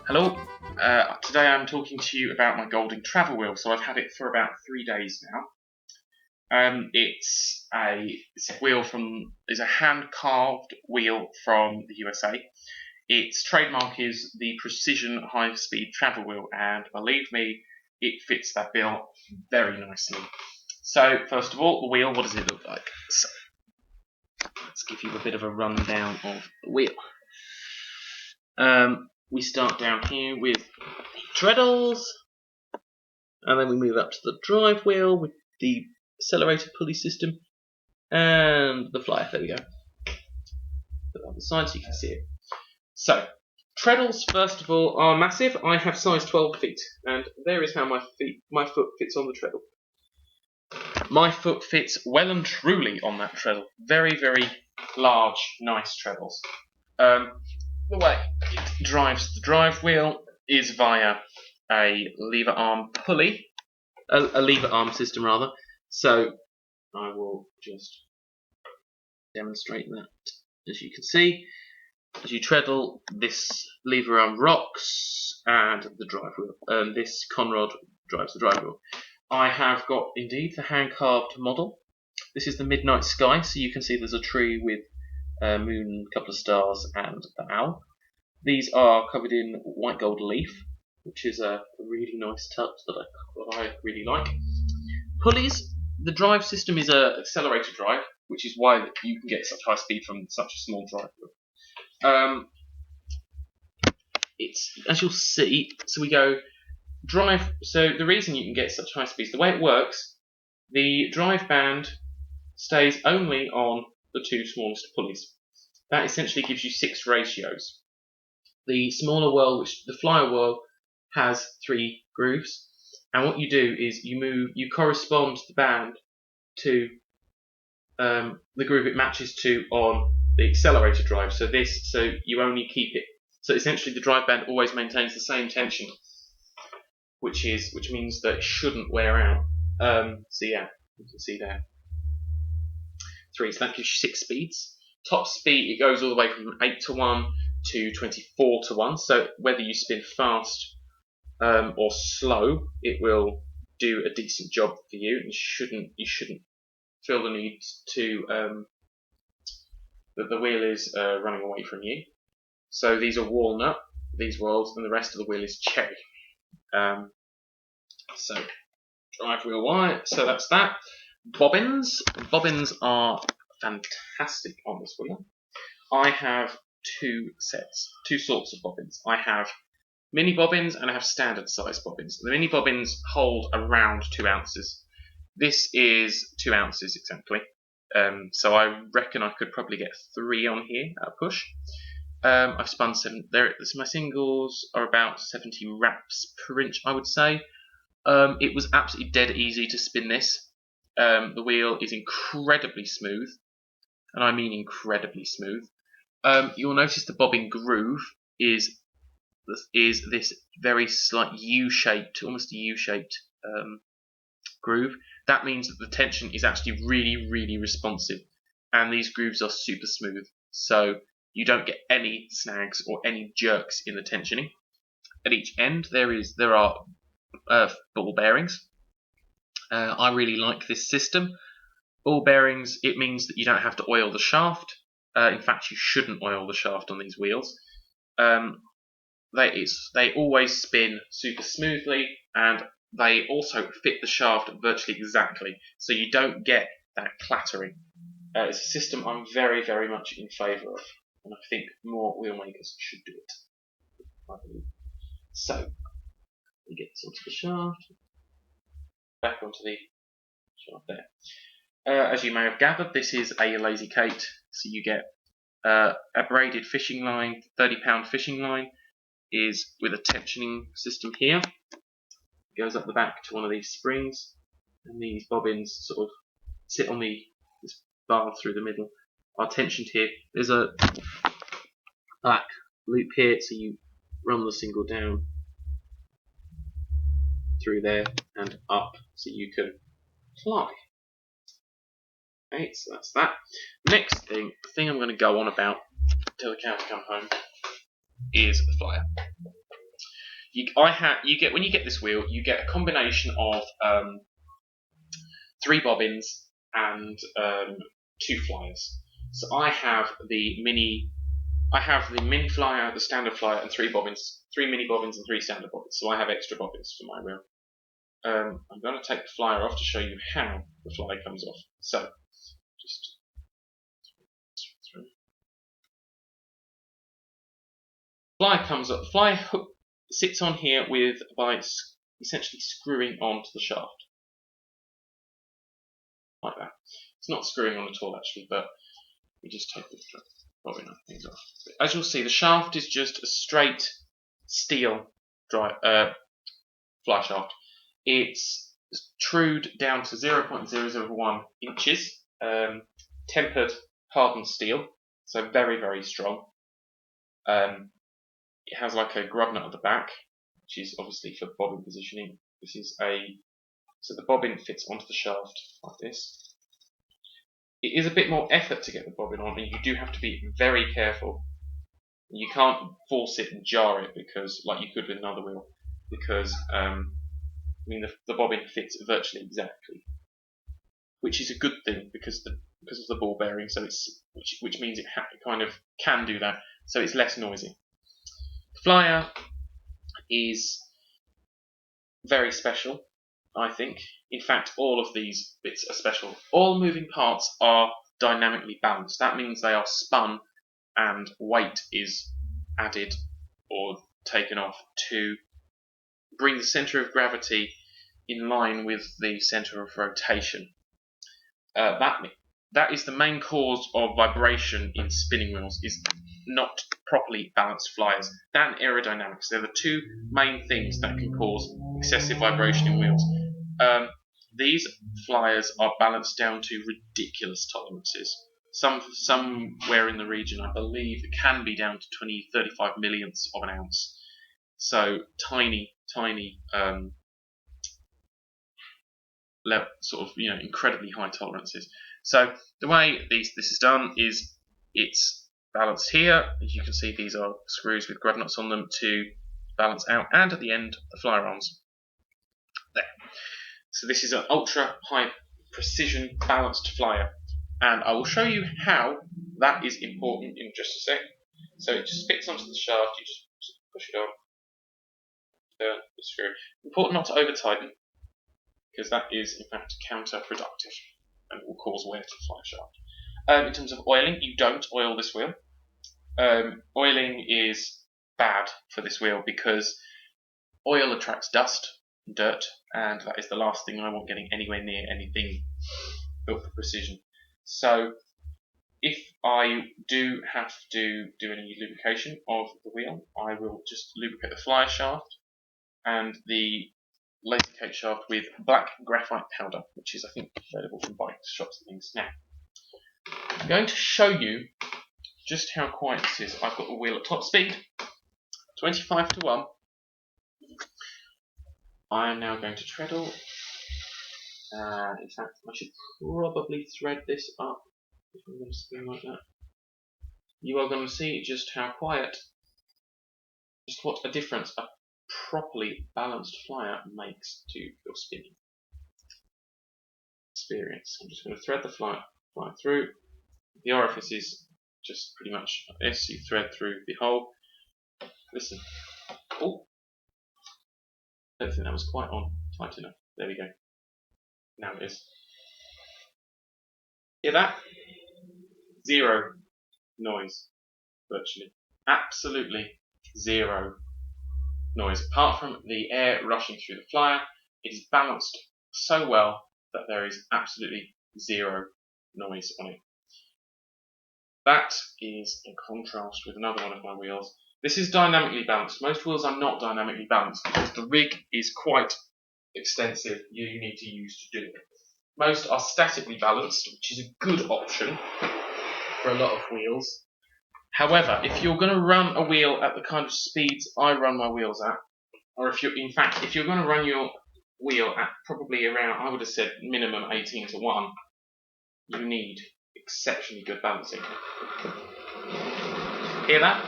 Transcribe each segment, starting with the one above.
Hello, today I'm talking to you about my Golding travel wheel. So I've had it for about 3 days now. It's a hand carved wheel from the USA. Its trademark is the Precision High Speed Travel Wheel, and believe me, it fits that bill very nicely. So first of all, the wheel, what does it look like? So let's give you a bit of a rundown of the wheel. We start down here with the treadles, and then we move up to the drive wheel with the accelerator pulley system and the flyer. There we go. Put it on the side so you can see it. So, treadles, first of all, are massive. I have size 12 feet, and there is how my foot fits on the treadle. My foot fits well and truly on that treadle. Very, very large, nice treadles. The way it drives the drive wheel is via a lever arm pulley, a lever arm system rather. So I will just demonstrate that. As you can see, as you treadle, this lever arm rocks and the drive wheel. This conrod drives the drive wheel. I have got indeed the hand carved model. This is the midnight sky, so you can see there's a tree with a moon, a couple of stars, and the owl. These are covered in white gold leaf, which is a really nice touch that I really like. Pulleys. The drive system is an accelerator drive, which is why you can get such high speed from such a small drive wheel. It's, as you'll see, so we go drive. So the reason you can get such high speeds, the way it works, the drive band stays only on the two smallest pulleys. That essentially gives you 6 ratios. The smaller wheel, the flyer wheel, has 3 grooves, and what you do is you correspond the band to the groove it matches to on the accelerator drive. So you only keep it. So essentially, the drive band always maintains the same tension, which means that it shouldn't wear out. So yeah, you can see there 3. So that gives you 6 speeds. Top speed, it goes all the way from 8 to 1 to 24 to 1. So whether you spin fast or slow, it will do a decent job for you. And you shouldn't feel the need to that the wheel is running away from you. So these are walnut, these wheels, and the rest of the wheel is cherry. So drive wheel wire. So that's that. Bobbins. Bobbins are fantastic on this wheel. I have 2 sorts of bobbins. I have mini bobbins and I have standard size bobbins. The mini bobbins hold around 2 ounces. This is 2 ounces exactly. So I reckon I could probably get 3 on here at a push. I've spun 7. My singles are about 70 wraps per inch, I would say. It was absolutely dead easy to spin this. The wheel is incredibly smooth, and I mean incredibly smooth. You'll notice the bobbin groove is this very slight U-shaped, almost a U-shaped groove. That means that the tension is actually really, really responsive, and these grooves are super smooth, so you don't get any snags or any jerks in the tensioning. At each end there are ball bearings. I really like this system. Ball bearings, it means that you don't have to oil the shaft. In fact, you shouldn't oil the shaft on these wheels. They always spin super smoothly, and they also fit the shaft virtually exactly, so you don't get that clattering. It's a system I'm very, very much in favour of, and I think more wheel makers should do it, I believe. So, we get this onto the shaft, back onto the shaft there. As you may have gathered, this is a Lazy Kate, so you get a braided fishing line, 30-pound fishing line, is with a tensioning system here. It goes up the back to one of these springs, and these bobbins sort of sit on this bar through the middle, are tensioned here. There's a black loop here, so you run the single down through there and up, so you can fly. Okay, so that's that. Next thing I'm going to go on about until the cows come home, is the flyer. When you get this wheel, you get a combination of 3 bobbins and 2 flyers. So I have the mini flyer, the standard flyer, and 3 bobbins, 3 mini bobbins and 3 standard bobbins. So I have extra bobbins for my wheel. I'm going to take the flyer off to show you how the flyer comes off. So, just through. Flyer comes up. The flyer hook sits on here by essentially screwing onto the shaft, like that. It's not screwing on at all actually, but we just take the bobbin things off. As you'll see, the shaft is just a straight steel fly shaft. It's trued down to 0.001 inches, tempered hardened steel, so very, very strong. It has like a grub nut at the back, which is obviously for bobbin positioning. So the bobbin fits onto the shaft like this. It is a bit more effort to get the bobbin on, and you do have to be very careful. You can't force it and jar it because, like you could with another wheel, because the bobbin fits virtually exactly, which is a good thing because of the ball bearing. So which means it kind of can do that, so it's less noisy. The flyer is very special, I think. In fact, all of these bits are special. All moving parts are dynamically balanced. That means they are spun and weight is added or taken off to bring the center of gravity in line with the center of rotation. That is the main cause of vibration in spinning wheels, is not properly balanced flyers. That and aerodynamics, they're the 2 main things that can cause excessive vibration in wheels. These flyers are balanced down to ridiculous tolerances. Somewhere in the region, I believe, it can be down to 35 millionths of an ounce. So tiny, sort of incredibly high tolerances. So the way this is done is it's balanced here. As you can see, these are screws with grub nuts on them to balance out, and at the end the flyer arms there. So this is an ultra high precision balanced flyer, and I will show you how that is important in just a sec. So it just fits onto the shaft. You just push it on, turn the screw. Important not to over tighten, because that is in fact counterproductive and will cause wear to the fly shaft. In terms of oiling, you don't oil this wheel. Oiling is bad for this wheel because oil attracts dust and dirt, and that is the last thing I want getting anywhere near anything built for precision. So if I do have to do any lubrication of the wheel, I will just lubricate the flyer shaft and the laser cake shaft with black graphite powder, which is I think available from bike shops and things. Now, I'm going to show you just how quiet this is. I've got the wheel at top speed, 25 to 1. I am now going to treadle. In fact, I should probably thread this up if I'm going to spin like that. You are going to see just how quiet, just what a difference a properly balanced flyer makes to your spinning experience. I'm just going to thread the flyer through. The orifice is just pretty much like this. You thread through the hole. Listen. Oh, I don't think that was quite on tight enough. There we go. Now it is. Hear that? Zero noise, virtually. Absolutely zero noise. Apart from the air rushing through the flyer, it is balanced so well that there is absolutely zero noise on it. That is in contrast with another one of my wheels. This is dynamically balanced. Most wheels are not dynamically balanced because the rig is quite extensive you need to use to do it. Most are statically balanced, which is a good option for a lot of wheels. However, if you're going to run a wheel at the kind of speeds I run my wheels at, or if you're going to run your wheel at probably around, I would have said minimum 18 to 1, you need exceptionally good balancing. Hear that?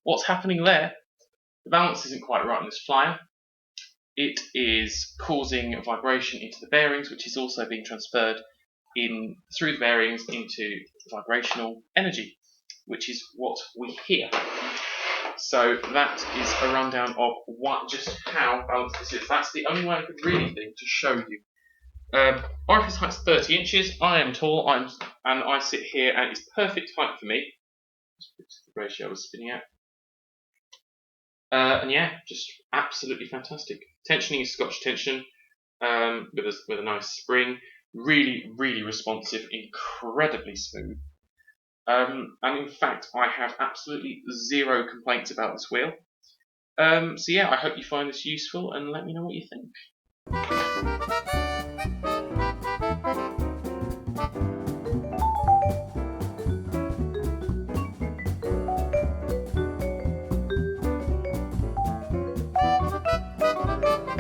what's happening there? The balance isn't quite right on this flyer. It is causing vibration into the bearings, which is also being transferred through the bearings into vibrational energy, which is what we hear. So that is a rundown of just how balanced this is. That's the only way I could really think to show you. Orifice height's 30 inches. I am tall, and I sit here, and it's perfect height for me. The ratio I was spinning at. And yeah, just absolutely fantastic. Tensioning is Scotch tension with a nice spring. Really, really responsive, incredibly smooth. And in fact, I have absolutely zero complaints about this wheel. So yeah, I hope you find this useful and let me know what you think.